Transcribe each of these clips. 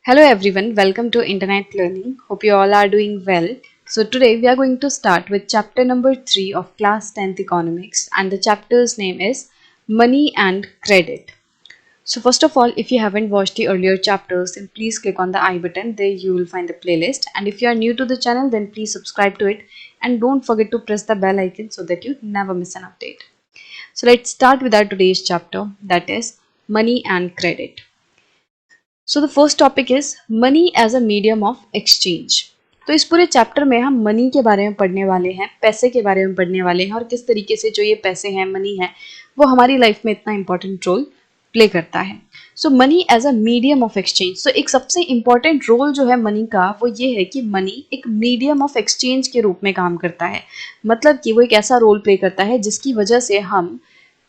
Hello everyone, welcome to Internet Learning. Hope you all are doing well. So today we are going to start with chapter number 3 of class 10th economics, and the chapter's name is Money and Credit. So first of all, if you haven't watched the earlier chapters, then please click on the I button. There you will find the playlist, and if you are new to the channel, then please subscribe to it and don't forget to press the bell icon so that you never miss an update. So let's start with our today's chapter, that is Money and Credit. So the first topic is money as a medium of exchange. तो इस पूरे chapter में हम money के बारे में पढ़ने वाले हैं, पैसे के बारे में पढ़ने वाले हैं और किस तरीके से जो ये पैसे हैं, मनी है, वो हमारी लाइफ में इतना इंपॉर्टेंट रोल प्ले करता है। So money as a medium of exchange. So एक सबसे इंपॉर्टेंट रोल जो है मनी का वो ये है कि मनी एक मीडियम ऑफ एक्सचेंज के रूप में काम करता है। मतलब कि वो एक ऐसा रोल प्ले करता है जिसकी वजह से हम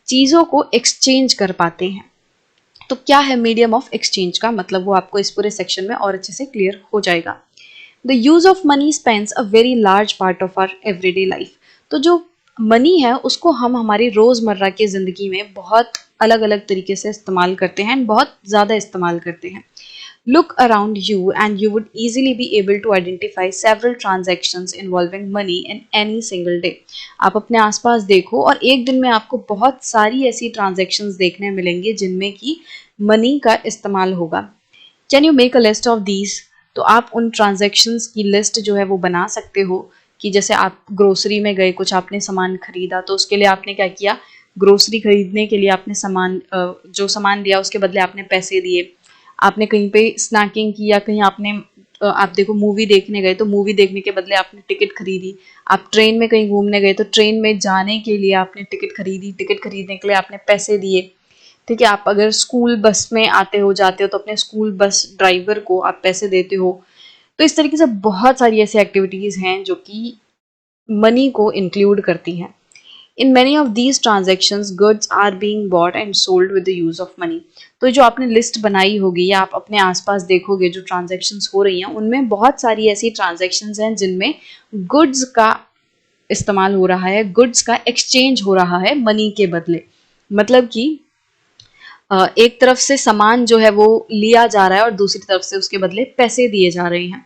चीज़ों को एक्सचेंज कर पाते हैं। तो क्या है मीडियम ऑफ एक्सचेंज का मतलब, वो आपको इस पूरे सेक्शन में और अच्छे से क्लियर हो जाएगा। The use of money spends a very large part of our everyday life. तो जो मनी है उसको हम हमारी रोजमर्रा की जिंदगी में बहुत अलग अलग तरीके से इस्तेमाल करते हैं, बहुत ज्यादा इस्तेमाल करते हैं। Look around you and you would easily be able to identify several transactions involving money in any single day. आप अपने आसपास देखो और एक दिन में आपको बहुत सारी ऐसी ट्रांजैक्शंस देखने मिलेंगे जिनमें कि मनी का इस्तेमाल होगा। Can you make a list of these? तो आप उन ट्रांजैक्शंस की लिस्ट जो है वो बना सकते हो कि जैसे आप ग्रोसरी में गए, कुछ आपने सामान खरीदा, तो उसके लिए आपने क्या किया, ग्रोसरी खरीदने के लिए आपने जो सामान दिया उसके बदले आपने पैसे दिए। आपने कहीं पे स्नैकिंग की या कहीं आप देखो मूवी देखने गए तो मूवी देखने के बदले आपने टिकट खरीदी। आप ट्रेन में कहीं घूमने गए तो ट्रेन में जाने के लिए आपने टिकट खरीदी, टिकट खरीदने के लिए आपने पैसे दिए। ठीक है, आप अगर स्कूल बस में आते हो जाते हो तो अपने स्कूल बस ड्राइवर को आप पैसे देते हो। तो इस तरीके से बहुत सारी ऐसी एक्टिविटीज हैं जो कि मनी को इंक्लूड करती हैं। In many of these transactions, goods are being bought and sold with the use of money. तो जो आपने लिस्ट बनाई होगी या आप अपने आसपास देखोगे जो ट्रांजैक्शंस हो रही हैं, उनमें बहुत सारी ऐसी ट्रांजैक्शंस हैं जिनमें गुड्स का इस्तेमाल हो रहा है, गुड्स का एक्सचेंज हो रहा है मनी के बदले। मतलब कि एक तरफ से सामान जो है वो लिया जा रहा है और दूसरी तरफ से उसके बदले पैसे दिए जा रहे हैं।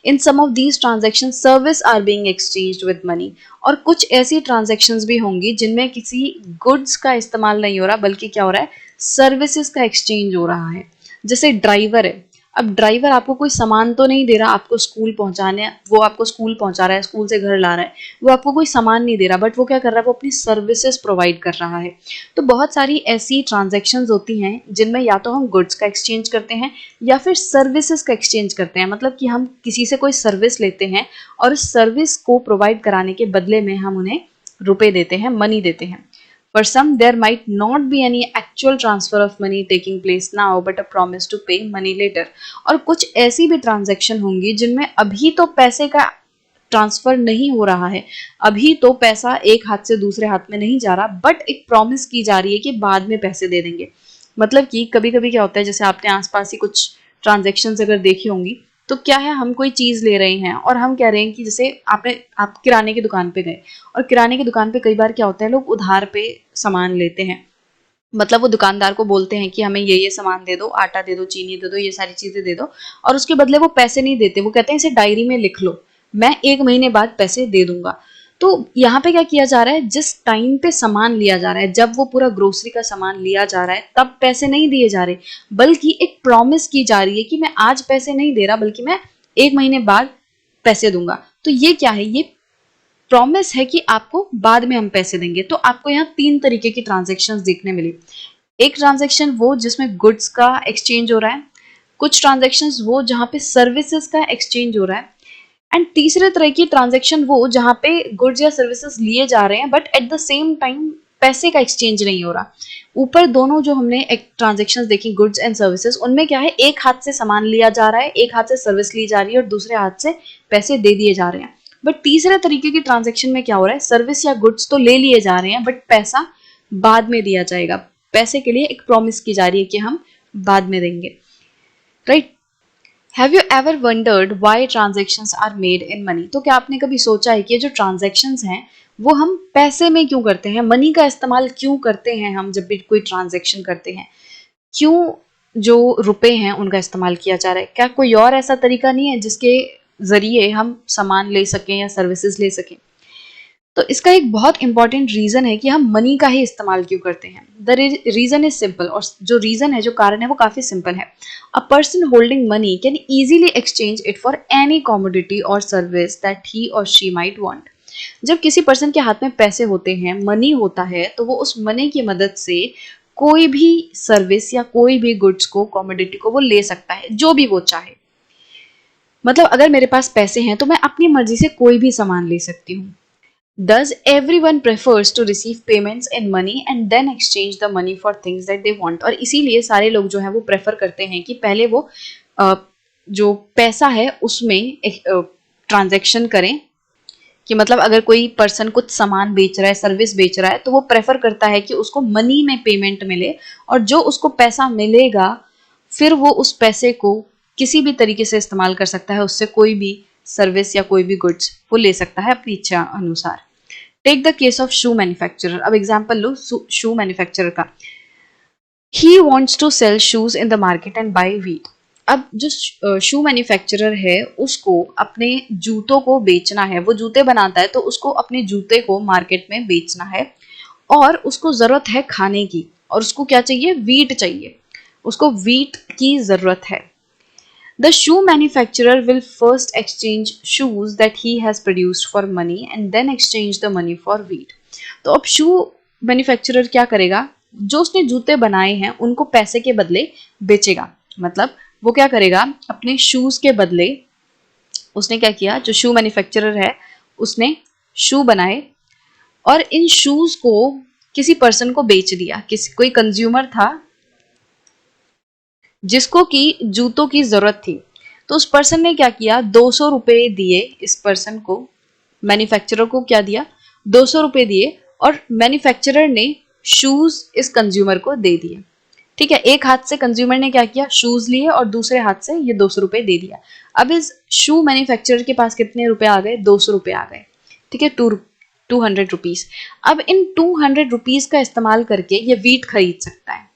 In some of these transaction service are being exchanged with money. और कुछ ऐसी ट्रांजेक्शन्स भी होंगी जिनमें किसी गुड्स का इस्तेमाल नहीं हो रहा बल्कि क्या हो रहा है, सर्विसेज का एक्सचेंज हो रहा है। जैसे ड्राइवर है, अब ड्राइवर आपको कोई सामान तो नहीं दे रहा, आपको स्कूल पहुंचाने, वो आपको स्कूल पहुंचा रहा है, स्कूल से घर ला रहा है, वो आपको कोई सामान नहीं दे रहा, बट वो क्या कर रहा है, वो अपनी सर्विसेज प्रोवाइड कर रहा है। तो बहुत सारी ऐसी ट्रांजैक्शंस होती हैं जिनमें या तो हम गुड्स का एक्सचेंज करते हैं या फिर सर्विसेज का एक्सचेंज करते हैं। मतलब कि हम किसी से कोई सर्विस लेते हैं और उस सर्विस को प्रोवाइड कराने के बदले में हम उन्हें रुपए देते हैं, मनी देते हैं। For some, there might not be any actual transfer of money taking place now, but a promise to pay money later. और कुछ ऐसी भी ट्रांजैक्शन होंगी जिनमें अभी तो पैसे का ट्रांसफर नहीं हो रहा है, अभी तो पैसा एक हाथ से दूसरे हाथ में नहीं जा रहा, बट एक प्रॉमिस की जा रही है कि बाद में पैसे दे देंगे। मतलब कि कभी कभी क्या होता है, जैसे आपने आसपास ही कुछ ट्रांजैक्शन अगर देखी होंगी तो क्या है, हम कोई चीज ले रहे हैं और हम कह रहे हैं कि जैसे आप किराने की दुकान पे गए और किराने की दुकान पे कई बार क्या होता है, लोग उधार पे सामान लेते हैं। मतलब वो दुकानदार को बोलते हैं कि हमें ये सामान दे दो, आटा दे दो, चीनी दे दो, ये सारी चीजें दे दो, और उसके बदले वो पैसे नहीं देते। वो कहते हैं इसे डायरी में लिख लो, मैं 1 महीने बाद पैसे दे दूंगा। तो यहाँ पे क्या किया जा रहा है, जिस टाइम पे सामान लिया जा रहा है, जब वो पूरा ग्रोसरी का सामान लिया जा रहा है, तब पैसे नहीं दिए जा रहे, बल्कि एक प्रॉमिस की जा रही है कि मैं आज पैसे नहीं दे रहा बल्कि मैं 1 महीने बाद पैसे दूंगा। तो ये क्या है, ये प्रॉमिस है कि आपको बाद में हम पैसे देंगे। तो आपको यहाँ 3 तरीके की ट्रांजेक्शन देखने मिली। एक ट्रांजेक्शन वो जिसमें गुड्स का एक्सचेंज हो रहा है, कुछ ट्रांजेक्शन वो जहाँ पे सर्विसेज का एक्सचेंज हो रहा है, एंड तीसरे तरह की ट्रांजेक्शन वो जहाँ पे गुड्स या सर्विसेज लिए जा रहे हैं but at the same time पैसे का एक्सचेंज नहीं हो रहा। ऊपर दोनों जो हमने एक ट्रांजेक्शन्स देखी, गुड्स एंड सर्विसेज, उनमें क्या है, एक हाथ से सामान लिया जा रहा है, एक हाथ से सर्विस ली जा रही है और दूसरे हाथ से पैसे दे दिए जा रहे हैं। बट तीसरे तरीके की ट्रांजेक्शन में क्या हो रहा है, सर्विस या गुड्स तो ले लिए जा रहे हैं बट पैसा बाद में दिया जाएगा। पैसे के लिए एक प्रॉमिस की जा रही है कि हम बाद में देंगे, right. Have you ever wondered why transactions are made in money? तो क्या आपने कभी सोचा है कि जो ट्रांजेक्शन्स हैं वो हम पैसे में क्यों करते हैं, मनी का इस्तेमाल क्यों करते हैं हम जब भी कोई ट्रांजेक्शन करते हैं, क्यों जो रुपए हैं उनका इस्तेमाल किया जा रहा है। क्या कोई और ऐसा तरीका नहीं है जिसके जरिए हम सामान ले सकें या सर्विसेज ले सकें? तो इसका एक बहुत इंपॉर्टेंट रीजन है कि हम मनी का ही इस्तेमाल क्यों करते हैं। द रीजन इज सिंपल, और जो रीजन है, जो कारण है, वो काफी सिंपल है। A person holding money can easily exchange it for any commodity और सर्विस दैट ही और शी माइट वांट। जब किसी पर्सन के हाथ में पैसे होते हैं, मनी होता है, तो वो उस मनी की मदद से कोई भी सर्विस या कोई भी गुड्स को, कॉमोडिटी को वो ले सकता है, जो भी वो चाहे। मतलब अगर मेरे पास पैसे हैं तो मैं अपनी मर्जी से कोई भी सामान ले सकती हूँ। Thus, everyone prefers to receive payments in money and then exchange the money for things that they want. और इसीलिए सारे लोग जो है वो प्रेफर करते हैं कि पहले वो जो पैसा है उसमें एक ट्रांजैक्शन करें। कि मतलब अगर कोई पर्सन कुछ सामान बेच रहा है, सर्विस बेच रहा है, तो वो प्रेफर करता है कि उसको मनी में पेमेंट मिले, और जो उसको पैसा मिलेगा फिर वो उस पैसे को किसी भी तरीके से इस्तेमाल कर सकता है, उससे कोई भी सर्विस या कोई भी गुड्स वो ले सकता है अपनी इच्छा अनुसार। Take the case of shoe manufacturer. अब एग्जाम्पल लो शू मैन्युफैक्चरर का। He wants to sell shoes in the market and buy wheat. अब जो शू मैन्युफैक्चरर है उसको अपने जूतों को बेचना है, वो जूते बनाता है तो उसको अपने जूते को मार्केट में बेचना है, और उसको जरूरत है खाने की, और उसको क्या चाहिए, वीट चाहिए, उसको वीट की जरूरत है। The shoe manufacturer will first exchange shoes that he has produced for money and then exchange the money for wheat. तो अब शू मैन्युफैक्चरर क्या करेगा, जो उसने जूते बनाए हैं उनको पैसे के बदले बेचेगा। मतलब वो क्या करेगा, अपने शूज के बदले उसने क्या किया, जो शू मैन्युफैक्चरर है उसने शू बनाए और इन शूज को किसी पर्सन को बेच दिया। किसी कोई कंज्यूमर था जिसको कि जूतों की जरूरत थी, तो उस पर्सन ने क्या किया, 200 रुपए दिए इस पर्सन को, मैन्युफैक्चरर को क्या दिया, 200 रुपए दिए, और मैन्युफैक्चरर ने शूज इस कंज्यूमर को दे दिए। ठीक है, एक हाथ से कंज्यूमर ने क्या किया, शूज लिए, और दूसरे हाथ से ये 200 रुपए दे दिया। अब इस शू मैन्युफैक्चरर के पास कितने रुपए आ गए, 200 रुपए आ गए। ठीक है, 200 रुपीज। अब इन 200 रुपीज का इस्तेमाल करके ये वीट खरीद सकता है।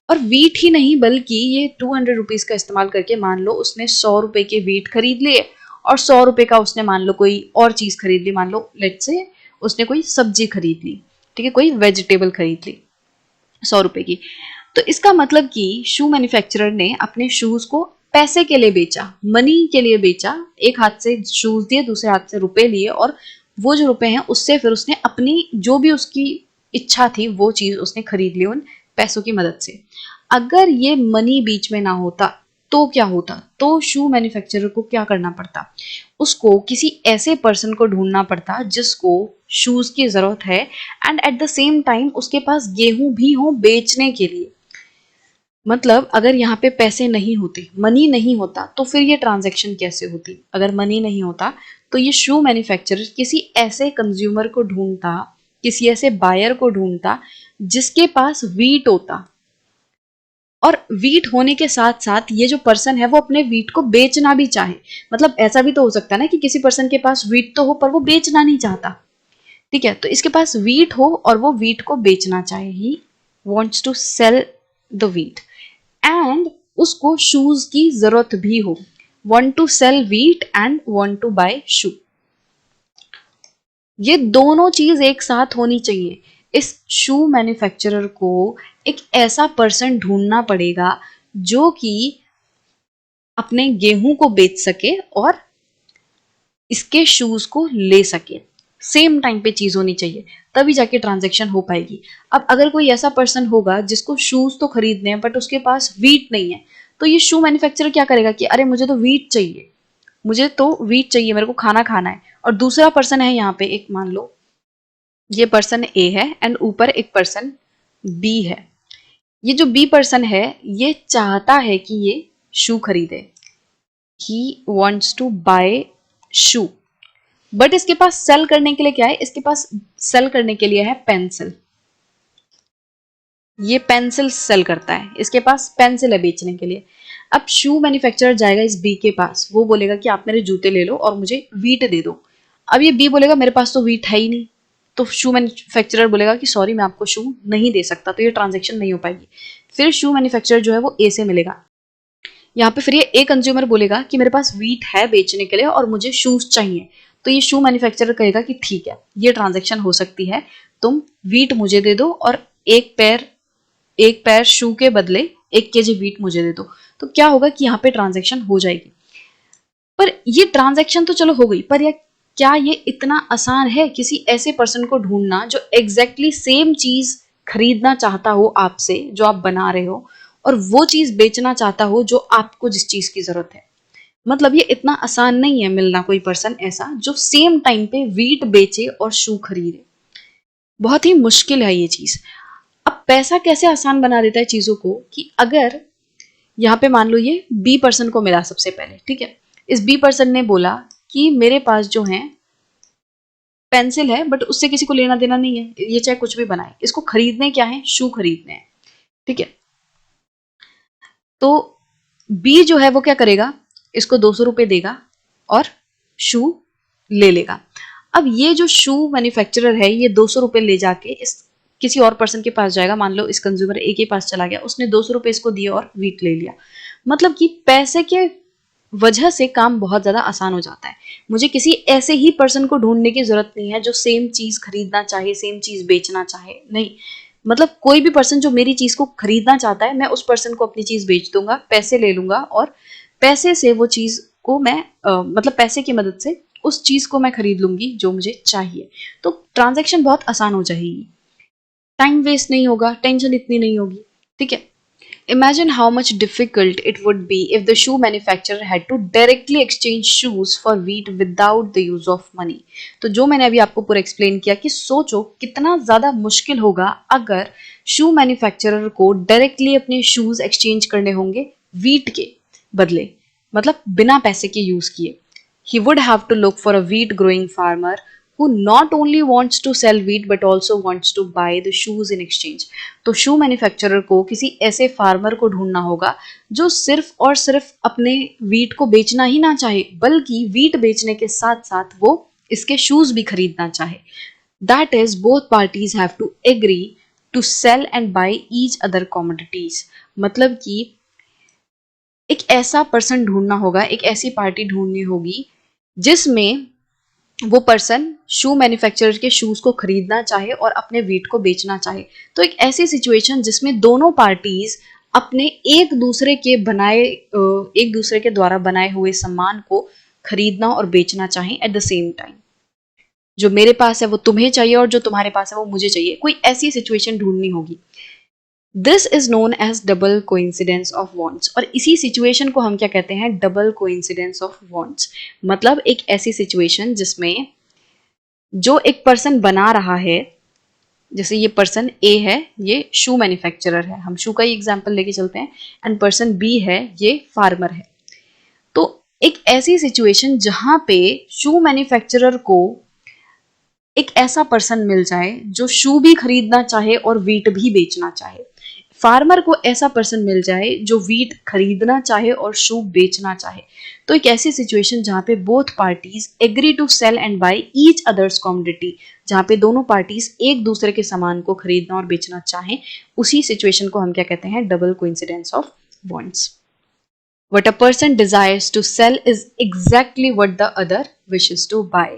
और वीट ही नहीं, बल्कि ये 200 रुपीज का इस्तेमाल करके मान लो उसने 100 रुपए के वीट खरीद लिए, और 100 रुपए का उसने मान लो कोई और चीज खरीद ली, मान लो लेट्स से उसने कोई सब्जी खरीद ली, ठीक है, कोई वेजिटेबल खरीद ली 100 रुपए की। तो इसका मतलब कि शू मैन्युफैक्चरर ने अपने शूज को पैसे के लिए बेचा, मनी के लिए बेचा। एक हाथ से शूज दिए, दूसरे हाथ से रुपए लिए, और वो जो रुपए हैं उससे फिर उसने अपनी जो भी उसकी इच्छा थी वो चीज उसने खरीद ली उन पैसों की मदद से। अगर ये मनी बीच में ना होता तो क्या होता, तो शू मैन्युफैक्चरर को क्या करना पड़ता, उसको किसी ऐसे पर्सन को ढूंढना पड़ता जिसको शूज की जरूरत है, and at the same time उसके पास गेहूं भी हो बेचने के लिए। मतलब अगर यहाँ पे पैसे नहीं होते, मनी नहीं होता, तो फिर ये ट्रांजैक्शन कैसे होती। अगर मनी नहीं होता तो ये शू मैन्युफैक्चरर किसी ऐसे कंज्यूमर को ढूंढता, किसी ऐसे बायर को ढूंढता जिसके पास वीट होता, और वीट होने के साथ साथ ये जो पर्सन है वो अपने वीट को बेचना भी चाहे। मतलब ऐसा भी तो हो सकता है ना कि किसी पर्सन के पास वीट तो हो पर वो बेचना नहीं चाहता। ठीक है, तो इसके पास वीट हो और वो वीट को बेचना चाहे, he wants to sell the wheat, and उसको शूज की जरूरत भी हो, want to sell wheat and want to buy shoe. ये दोनों चीज एक साथ होनी चाहिए। इस शू मैन्युफैक्चरर को एक ऐसा पर्सन ढूंढना पड़ेगा जो कि अपने गेहूं को बेच सके और इसके शूज को ले सके। सेम टाइम पे चीज होनी चाहिए, तभी जाके ट्रांजैक्शन हो पाएगी। अब अगर कोई ऐसा पर्सन होगा जिसको शूज तो खरीदने हैं बट उसके पास वीट नहीं है, तो ये शू मैन्युफैक्चरर क्या करेगा कि अरे मुझे तो वीट चाहिए, मुझे तो वीट चाहिए, मेरे को खाना खाना है। और दूसरा पर्सन है यहाँ पे, एक मान लो ये पर्सन ए है एंड ऊपर एक पर्सन बी है। ये जो बी पर्सन है ये चाहता है कि ये शू खरीदे, he wants to buy shoe, but इसके पास सेल करने के लिए क्या है, इसके पास सेल करने के लिए है पेंसिल। ये पेंसिल सेल करता है, इसके पास पेंसिल है बेचने के लिए। अब शू मैन्युफैक्चरर जाएगा इस बी के पास, वो बोलेगा कि आप मेरे जूते ले लो और मुझे वीट दे दो। अब ये बी बोलेगा मेरे पास तो वीट है ही नहीं, तो शू मैन्युफैक्चरर बोलेगा कि सॉरी मैं आपको शू नहीं दे सकता, तो ये ट्रांजैक्शन नहीं हो पाएगी। फिर शू मैन्युफैक्चरर जो है वो ए से मिलेगा। यहाँ पे फिर ये ए कंज्यूमर बोलेगा कि मेरे पास वीट है बेचने के लिए और मुझे शूज चाहिए, तो ये शू मैन्युफैक्चरर कहेगा कि ठीक है, ये ट्रांजैक्शन हो सकती है, तुम वीट मुझे दे दो और एक पैर शू के बदले 1 kg वीट मुझे दे दो। तो क्या होगा कि यहाँ पे ट्रांजैक्शन हो जाएगी। पर ये ट्रांजैक्शन तो चलो हो गई, पर क्या ये इतना आसान है किसी ऐसे पर्सन को ढूंढना जो एग्जैक्टली सेम चीज खरीदना चाहता हो आपसे जो आप बना रहे हो, और वो चीज बेचना चाहता हो जो आपको जिस चीज की जरूरत है। मतलब ये इतना आसान नहीं है मिलना कोई पर्सन ऐसा जो सेम टाइम पे वीट बेचे और शू खरीदे। बहुत ही मुश्किल है ये चीज। अब पैसा कैसे आसान बना देता है चीजों को कि अगर यहाँ पे मान लो ये बी पर्सन को मिला सबसे पहले, ठीक है, इस बी पर्सन ने बोला कि मेरे पास जो है पेंसिल है बट उससे किसी को लेना देना नहीं है, ये चाहे कुछ भी बनाए, इसको खरीदने क्या है, शू खरीदने हैं, ठीक है। तो बी जो है वो क्या करेगा, इसको 200 रुपए देगा और शू ले लेगा। अब ये जो शू मैन्युफैक्चरर है ये 200 रुपए ले जाके इस किसी और पर्सन के पास जाएगा, मान लो इस कंज्यूमर ए के पास चला गया, उसने 200 रुपए इसको दिए और वीट ले लिया। मतलब कि पैसे के वजह से काम बहुत ज्यादा आसान हो जाता है। मुझे किसी ऐसे ही पर्सन को ढूंढने की जरूरत नहीं है जो सेम चीज खरीदना चाहे, सेम चीज बेचना चाहे, नहीं, मतलब कोई भी पर्सन जो मेरी चीज को खरीदना चाहता है, मैं उस पर्सन को अपनी चीज बेच दूंगा, पैसे ले लूंगा और पैसे से वो चीज को मैं मतलब पैसे की मदद से उस चीज को मैं खरीद लूंगी जो मुझे चाहिए। तो ट्रांजैक्शन बहुत आसान हो जाएगी, टाइम वेस्ट नहीं होगा, टेंशन इतनी नहीं होगी, ठीक है। Imagine how much difficult it would be if the shoe manufacturer had to directly exchange shoes for wheat without the use of money. तो जो मैंने अभी आपको पूरा एक्सप्लेन किया कि सोचो कितना ज़्यादा मुश्किल होगा अगर शू मैन्युफैक्चरर को डायरेक्टली अपने शूज एक्सचेंज करने होंगे वीट के बदले, मतलब बिना पैसे के यूज किए। He would have to look for a wheat growing farmer who not only wants to sell wheat but also wants to buy the shoes in exchange. तो शू मैन्युफैक्चरर को किसी ऐसे फार्मर को ढूंढना होगा जो सिर्फ और सिर्फ अपने वीट को बेचना ही ना चाहे, बल्कि वीट बेचने के साथ साथ वो इसके शूज भी खरीदना चाहे। That is, both parties have to agree to sell and buy each other commodities. मतलब कि एक ऐसा पर्सन ढूंढना होगा, एक ऐसी पार्टी ढूंढनी होगी जिसमें वो पर्सन शू मैन्युफैक्चरर के शूज को खरीदना चाहे और अपने वीट को बेचना चाहे। तो एक ऐसी सिचुएशन जिसमें दोनों पार्टीज अपने एक दूसरे के द्वारा बनाए हुए सामान को खरीदना और बेचना चाहें एट द सेम टाइम। जो मेरे पास है वो तुम्हें चाहिए और जो तुम्हारे पास है वो मुझे चाहिए, कोई ऐसी सिचुएशन ढूंढनी होगी। This is known as double coincidence of wants, और इसी सिचुएशन को हम क्या कहते हैं, डबल कोइंसिडेंस ऑफ वांट्स। मतलब एक ऐसी सिचुएशन जिसमें जो एक पर्सन बना रहा है, जैसे ये पर्सन ए है, ये शू मैन्युफैक्चरर है, हम शू का ही एग्जांपल लेके चलते हैं, एंड पर्सन बी है, ये फार्मर है। तो एक ऐसी सिचुएशन जहां पे शू मैन्युफैक्चरर को एक ऐसा पर्सन मिल जाए जो शू भी खरीदना चाहे और वीट भी बेचना चाहे, फार्मर को ऐसा पर्सन मिल जाए जो वीट खरीदना चाहे और शू बेचना चाहे। तो एक ऐसी सिचुएशन जहां पे both parties agree to sell and buy each other's commodity, जहां पे दोनों पार्टीज एक दूसरे के सामान को खरीदना और बेचना चाहें, उसी सिचुएशन को हम क्या कहते हैं, double coincidence of wants. What a person desires to sell is exactly what the other wishes to buy.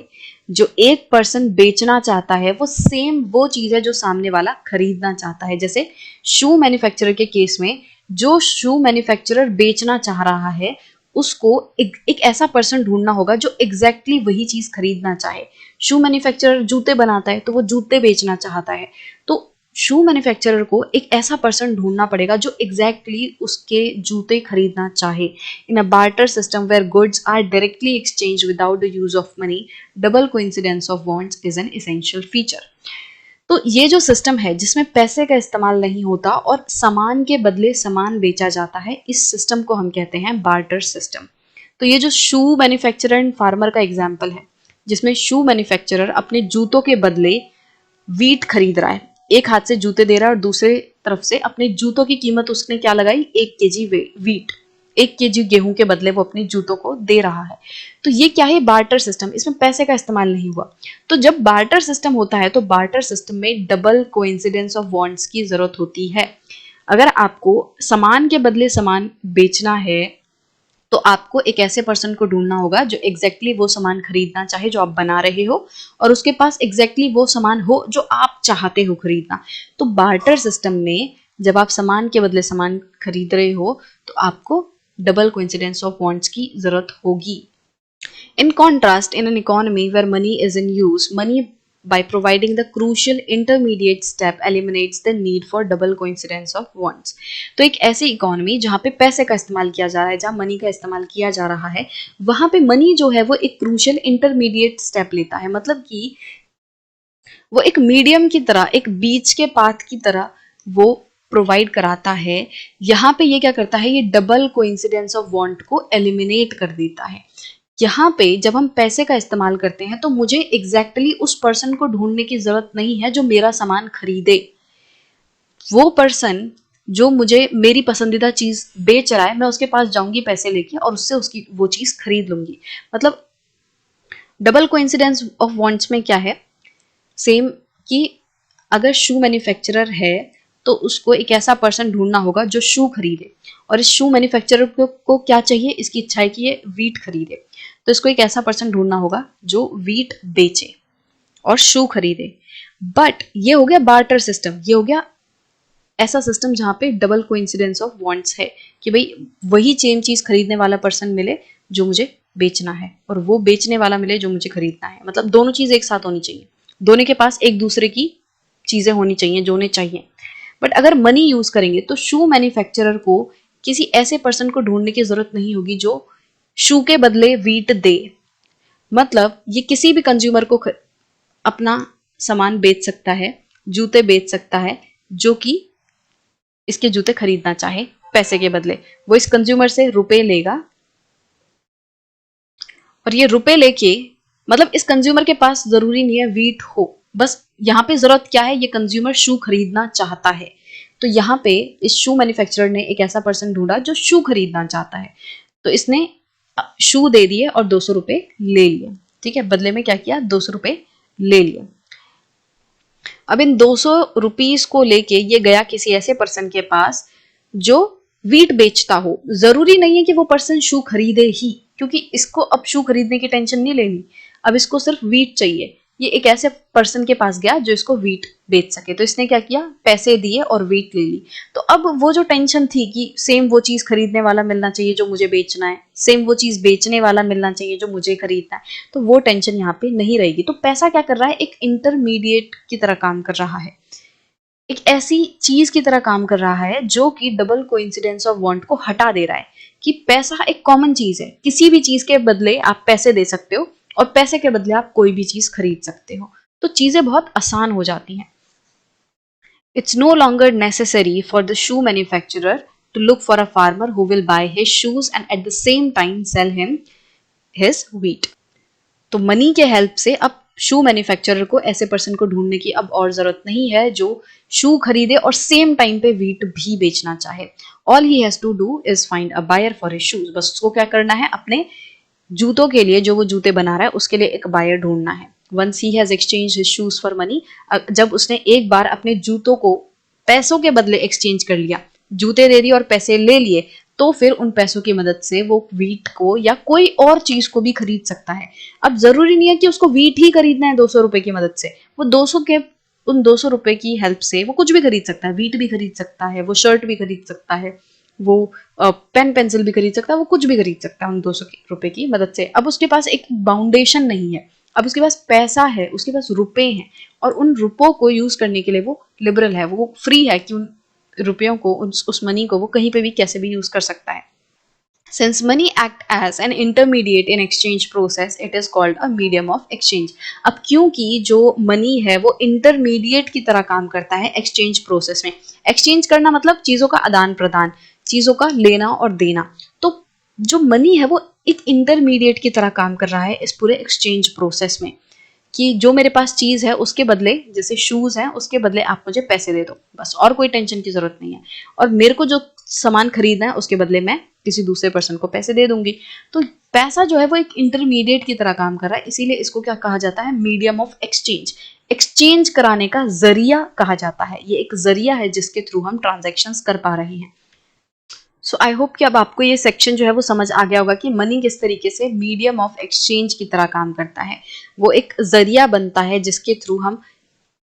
जो एक पर्सन बेचना चाहता है वो सेम वो चीज है जो सामने वाला खरीदना चाहता है। जैसे शू मैन्युफैक्चरर के केस में जो शू मैन्युफैक्चरर बेचना चाह रहा है उसको एक ऐसा पर्सन ढूंढना होगा जो एग्जैक्टली वही चीज खरीदना चाहे। शू मैन्युफैक्चरर जूते बनाता है तो वो जूते बेचना चाहता है, तो शू मैन्युफैक्चरर को एक ऐसा पर्सन ढूंढना पड़ेगा जो एग्जैक्टली उसके जूते खरीदना चाहे। In a barter system where goods are directly exchange without the use of money, double coincidence of wants is an essential feature. तो ये जो सिस्टम है जिसमें पैसे का इस्तेमाल नहीं होता और सामान के बदले सामान बेचा जाता है, इस सिस्टम को हम कहते हैं बार्टर सिस्टम। तो ये जो शू मैन्युफैक्चरर एंड फार्मर का एग्जाम्पल है जिसमें शू मैन्युफैक्चरर अपने जूतों के बदले वीट खरीद रहा है, एक हाथ से जूते दे रहा है और दूसरे तरफ से अपने जूतों की कीमत उसने क्या लगाई, 1 kg वीट, 1 kg गेहूं के बदले वो अपने जूतों को दे रहा है। तो ये क्या है, बार्टर सिस्टम, इसमें पैसे का इस्तेमाल नहीं हुआ। तो जब बार्टर सिस्टम होता है तो बार्टर सिस्टम में डबल कोइंसिडेंस ऑफ वांट्स की जरूरत होती है। अगर आपको सामान के बदले सामान बेचना है तो आपको एक ऐसे पर्सन को ढूंढना होगा जो एग्जैक्टली वो सामान खरीदना चाहे जो आप बना रहे हो, और उसके पास एग्जैक्टली वो सामान हो जो आप चाहते हो खरीदना। तो बार्टर सिस्टम में जब आप सामान के बदले सामान खरीद रहे हो तो आपको डबल कोइंसिडेंस ऑफ वांट्स की जरूरत होगी। In contrast, in an economy where money is in use, money by providing the crucial intermediate step eliminates the need for double coincidence of wants. तो एक ऐसी इकोनॉमी जहाँ पे पैसे का इस्तेमाल किया जा रहा है, जहाँ मनी का इस्तेमाल किया जा रहा है, वहाँ पे मनी जो है वो एक क्रूशियल इंटरमीडिएट स्टेप लेता है। मतलब कि वो एक मीडियम की तरह, एक बीच के पाथ की तरह वो प्रोवाइड कराता है। यहाँ पे ये क्या करता है, ये डबल कोइंसिडेंस ऑफ वांट को एलिमिनेट कर देता है। यहाँ पे जब हम पैसे का इस्तेमाल करते हैं तो मुझे एग्जैक्टली उस पर्सन को ढूंढने की जरूरत नहीं है जो मेरा सामान खरीदे। वो पर्सन जो मुझे मेरी पसंदीदा चीज बेच रहा है, मैं उसके पास जाऊंगी पैसे लेके और उससे उसकी वो चीज खरीद लूंगी। मतलब डबल कोइंसिडेंस ऑफ वांट्स में क्या है, सेम कि अगर शू मैन्युफैक्चरर है तो उसको एक ऐसा पर्सन ढूंढना होगा जो शू खरीदे, और इस शू मैन्युफैक्चरर को क्या चाहिए, इसकी इच्छा है कि ये वीट खरीदे। तो इसको एक ऐसा पर्सन ढूंढना होगा जो वीट बेचे और शू खरीदे। बट ये हो गया बार्टर सिस्टम, ये हो गया ऐसा सिस्टम जहाँ पे डबल कोइंसिडेंस ऑफ वांट्स है कि भाई वही सेम चीज खरीदने वाला पर्सन मिले जो मुझे बेचना है, और वो बेचने वाला मिले जो मुझे खरीदना है। मतलब दोनों चीज एक साथ होनी चाहिए, दोनों के पास एक दूसरे की चीजें होनी चाहिए जो उन्हें चाहिए। बट अगर मनी यूज करेंगे तो शू मैन्युफैक्चरर को किसी ऐसे पर्सन को ढूंढने की जरूरत नहीं होगी जो शू के बदले वीट दे। मतलब ये किसी भी कंज्यूमर को अपना सामान बेच सकता है, जूते बेच सकता है, जो कि इसके जूते खरीदना चाहे पैसे के बदले। वो इस कंज्यूमर से रुपए लेगा, और ये रुपए लेके, मतलब इस कंज्यूमर के पास जरूरी नहीं है वीट हो, बस यहाँ पे जरूरत क्या है, ये कंज्यूमर शू खरीदना चाहता है। तो यहाँ पे इस शू मैन्युफैक्चरर ने एक ऐसा पर्सन ढूंढा जो शू खरीदना चाहता है, तो इसने शू दे दिए और 200 रुपए ले लिए। ठीक है, बदले में क्या किया, 200 रुपए ले लिए। अब इन 200 रुपीस को लेके ये गया किसी ऐसे पर्सन के पास जो वीट बेचता हो। जरूरी नहीं है कि वो पर्सन शू खरीदे ही, क्योंकि इसको अब शू खरीदने की टेंशन नहीं लेनी, अब इसको सिर्फ वीट चाहिए। ये एक ऐसे पर्सन के पास गया जो इसको वीट बेच सके, तो इसने क्या किया, पैसे दिए और वीट ले ली। तो अब वो जो टेंशन थी कि सेम वो चीज खरीदने वाला मिलना चाहिए जो मुझे बेचना है, सेम वो चीज बेचने वाला मिलना चाहिए जो मुझे खरीदना है, तो वो टेंशन यहाँ पे नहीं रहेगी। तो पैसा क्या कर रहा है, एक इंटरमीडिएट की तरह काम कर रहा है, एक ऐसी चीज की तरह काम कर रहा है जो कि डबल कोइंसिडेंस ऑफ वांट को हटा दे रहा है। कि पैसा एक कॉमन चीज है, किसी भी चीज के बदले आप पैसे दे सकते हो और पैसे के बदले आप कोई भी चीज खरीद सकते हो, तो चीजें बहुत आसान हो जाती हैं। It's no longer necessary for the shoe manufacturer to look for a farmer who will buy his shoes and at the same time sell him his wheat. तो मनी के हेल्प से अब शू मैन्युफैक्चरर को ऐसे पर्सन को ढूंढने की अब और जरूरत नहीं है जो शू खरीदे और सेम टाइम पे वीट भी बेचना चाहे। All he has to do is find a buyer for his shoes. बस उसको क्या करना है, अपने जूतों के लिए, जो वो जूते बना रहा है उसके लिए एक बायर ढूंढना है। Once he has exchange his shoes for money, जब उसने एक बार अपने जूतों को पैसों के बदले एक्सचेंज कर लिया, जूते दे दिए और पैसे ले लिए, तो फिर उन पैसों की मदद से वो वीट को या कोई और चीज को भी खरीद सकता है। अब जरूरी नहीं है कि उसको वीट ही खरीदना है 200 रुपए की मदद से, वो 200 के उन 200 रुपए की हेल्प से वो कुछ भी खरीद सकता है, वीट भी खरीद सकता है, वो शर्ट भी खरीद सकता है, वो पेन पेंसिल भी खरीद सकता है, वो कुछ भी खरीद सकता है उन 200 रुपए की मदद से। अब उसके पास एक बाउंडेशन नहीं है, अब उसके पास पैसा है, उसके पास रुपए हैं, और उन रुपयों को यूज करने के लिए वो लिबरल है, वो फ्री है कि उन रुपयों को, उस मनी को वो कहीं पे भी कैसे भी यूज कर सकता है। Since money act as an intermediate in exchange process, it is called a medium of exchange. अब क्योंकि जो मनी है वो इंटरमीडिएट की तरह काम करता है एक्सचेंज प्रोसेस में। एक्सचेंज करना मतलब चीजों का आदान प्रदान, चीजों का लेना और देना। तो जो मनी है वो एक इंटरमीडिएट की तरह काम कर रहा है इस पूरे एक्सचेंज प्रोसेस में, कि जो मेरे पास चीज है उसके बदले, जैसे शूज है उसके बदले आप मुझे पैसे दे दो, बस, और कोई टेंशन की जरूरत नहीं है। और मेरे को जो सामान खरीदना है उसके बदले मैं किसी दूसरे पर्सन को पैसे दे दूंगी। तो पैसा जो है वो एक इंटरमीडिएट की तरह काम कर रहा है, इसीलिए इसको क्या कहा जाता है, मीडियम ऑफ एक्सचेंज। एक्सचेंज कराने का जरिया कहा जाता है। ये एक जरिया है जिसके थ्रू हम ट्रांजैक्शंस कर पा रहे हैं। सो आई होप कि अब आपको ये सेक्शन जो है वो समझ आ गया होगा कि मनी किस तरीके से मीडियम ऑफ एक्सचेंज की तरह काम करता है। वो एक जरिया बनता है जिसके थ्रू हम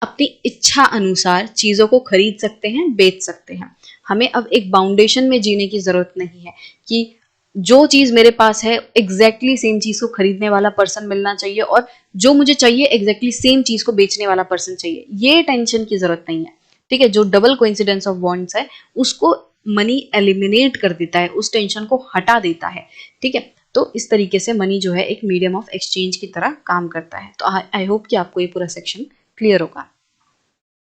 अपनी इच्छा अनुसार चीजों को खरीद सकते हैं, बेच सकते हैं। हमें अब एक बाउंडेशन में जीने की जरूरत नहीं है कि जो चीज मेरे पास है एग्जैक्टली सेम चीज को खरीदने वाला पर्सन मिलना चाहिए और जो मुझे चाहिए एग्जैक्टली सेम चीज को बेचने वाला पर्सन चाहिए। ये टेंशन की जरूरत नहीं है। ठीक है, जो डबल कोइंसिडेंस ऑफ बॉन्ड्स है उसको मनी एलिमिनेट कर देता है, उस टेंशन को हटा देता है। ठीक है, तो इस तरीके से मनी जो है एक मीडियम ऑफ एक्सचेंज की तरह काम करता है। तो आई होप कि आपको ये पूरा सेक्शन क्लियर होगा।